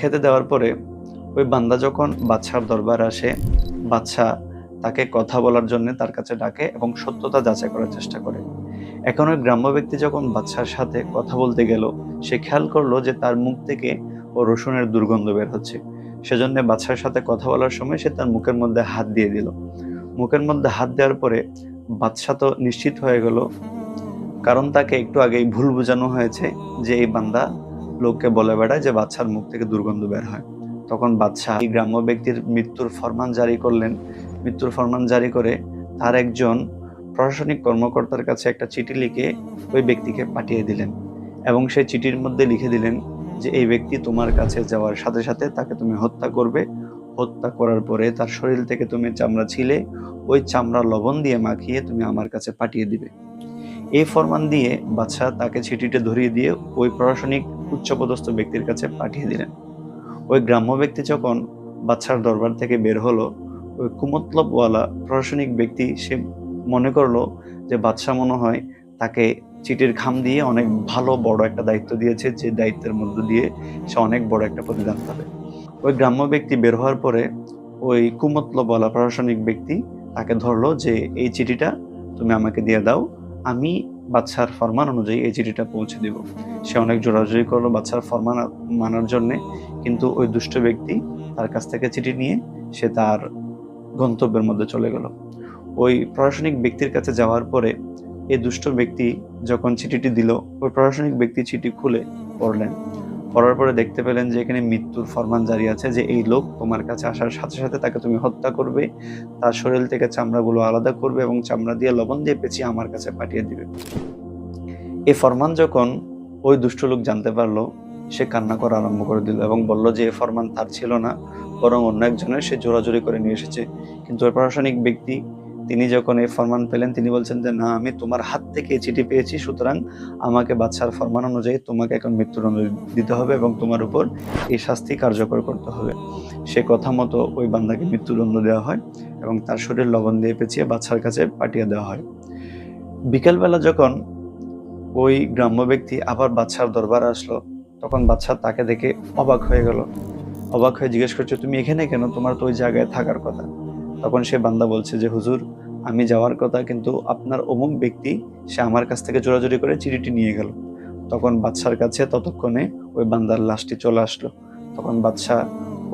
খেতে দেওয়ার পরে ওই বান্দা যখন বাদশার দরবারে আসে, বাদশা তাকে কথা বলার জন্য তার কাছে ডাকে এবং সত্যতা যাচাই করার চেষ্টা করে। এখন ওই গ্রাম্য ব্যক্তি যখন বাদশার সাথে কথা বলতে গেল, সে খেয়াল করলো যে তার মুখ থেকে ও রসুনের দুর্গন্ধ বের হচ্ছে। সেজন্য বাদশার সাথে কথা বলার সময় সে তার মুখের মধ্যে হাত দিয়ে দিল। মুখের মধ্যে হাত দেওয়ার পরে বাদশা তো নিশ্চিত হয়ে গেল, কারণ তাকে একটু আগেই ভুল বোঝানো হয়েছে যে এই বান্দা লোককে বলে বেড়ায় যে বাদশার মুখ থেকে দুর্গন্ধ বের হয়। তখন বাদশাহ এই গ্রাম্য ব্যক্তির মৃত্যুর ফরমান জারি করলেন। মৃত্যুর ফরমান জারি করে তার একজন প্রশাসনিক কর্মকর্তার কাছে একটা চিঠি লিখে ওই ব্যক্তিকে পাঠিয়ে দিলেন এবং সেই চিঠির মধ্যে লিখে দিলেন যে এই ব্যক্তি তোমার কাছে যাওয়ার সাথে সাথে তাকে তুমি হত্যা করবে। হত্যা করার পরে তার শরীর থেকে তুমি চামড়া ছিলে ওই চামড়া লবণ দিয়ে মাখিয়ে তুমি আমার কাছে পাঠিয়ে দিবে। এই ফরমান দিয়ে বাদশাহ তাকে চিঠিটা ধরিয়ে দিয়ে ওই প্রশাসনিক উচ্চপদস্থ ব্যক্তির কাছে পাঠিয়ে দিলেন। ওই গ্রাম্য ব্যক্তি যখন বাদশার দরবার থেকে বের হলো, ওই কুমতলবওয়ালা প্রশাসনিক ব্যক্তি সে মনে করলো যে বাদশাহ মনে হয় তাকে চিঠির খাম দিয়ে অনেক ভালো বড় একটা দায়িত্ব দিয়েছে, যে দায়িত্বের মধ্য দিয়ে সে অনেক বড় একটা প্রতিদান পাবে। ওই গ্রাম্য ব্যক্তি বের হওয়ার পরে ওই কুমতলবওয়ালা প্রশাসনিক ব্যক্তি তাকে ধরলো যে এই চিঠিটা তুমি আমাকে দিয়ে দাও, আমি বাদশার ফরমান অনুযায়ী এই চিঠিটা পৌঁছে দিব। সে অনেক জোরাজুরি করলো বাদশার ফরমান মানার জন্যে, কিন্তু ওই দুষ্ট ব্যক্তি তার কাছ থেকে চিঠি নিয়ে সে তার গন্তব্যের মধ্যে চলে গেল। ওই প্রশাসনিক ব্যক্তির কাছে যাওয়ার পরে এই দুষ্ট ব্যক্তি যখন চিঠিটি দিল, ওই প্রশাসনিক ব্যক্তি চিঠি খুলে পড়লেন। পড়ার পরে দেখতে পেলেন যে এখানে মৃত্যুর ফরমান জারি আছে, যে এই লোক তোমার কাছে আসার সাথে সাথে তাকে তুমি হত্যা করবে, তার শরীর থেকে চামড়াগুলো আলাদা করবে এবং চামড়া দিয়ে লবণ দিয়ে পেঁচিয়ে আমার কাছে পাঠিয়ে দিবে। এই ফরমান যখন ওই দুষ্ট লোক জানতে পারলো, সে কান্না করা আরম্ভ করে দিল এবং বলল যে এই ফরমান তার ছিল না, বরং অন্য একজনের, সে জোরাজুরি করে নিয়ে এসেছে। কিন্তু ওই প্রশাসনিক ব্যক্তি তিনি যখন এই ফরমান পেলেন, তিনি বলছেন যে না, আমি তোমার হাত থেকে এই চিঠি পেয়েছি, সুতরাং আমাকে বাদশার ফরমান অনুযায়ী তোমাকে এখন মৃত্যুদণ্ড দিতে হবে এবং তোমার উপর এই শাস্তি কার্যকর করতে হবে। সে কথা মতো ওই বান্দাকে মৃত্যুদণ্ড দেওয়া হয় এবং তার শরীর লবণ দিয়ে পেঁচিয়ে বাদশার কাছে পাঠিয়ে দেওয়া হয়। বিকেলবেলা যখন ওই গ্রাম্য ব্যক্তি আবার বাদশার দরবারে আসলো, তখন বাদশাহ তাকে দেখে অবাক হয়ে গেল। অবাক হয়ে জিজ্ঞেস করছে, তুমি এখানে কেন? তোমার তো ওই জায়গায় থাকার কথা। তখন সে বান্দা বলছে যে হুজুর, আমি যাওয়ার কথা, কিন্তু আপনার অমুক ব্যক্তি সে আমার কাছ থেকে জোরাজুরি করে চিঠিটি নিয়ে গেল। তখন বাদশার কাছে ততক্ষণে ওই বান্দার লাশটি চলে আসলো। তখন বাদশাহ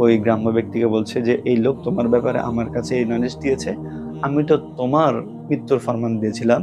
ওই গ্রাম্য ব্যক্তিকে বলছে যে এই লোক তোমার ব্যাপারে আমার কাছে এই নালিশ দিয়েছে, আমি তো তোমার মৃত্যুর ফরমান দিয়েছিলাম,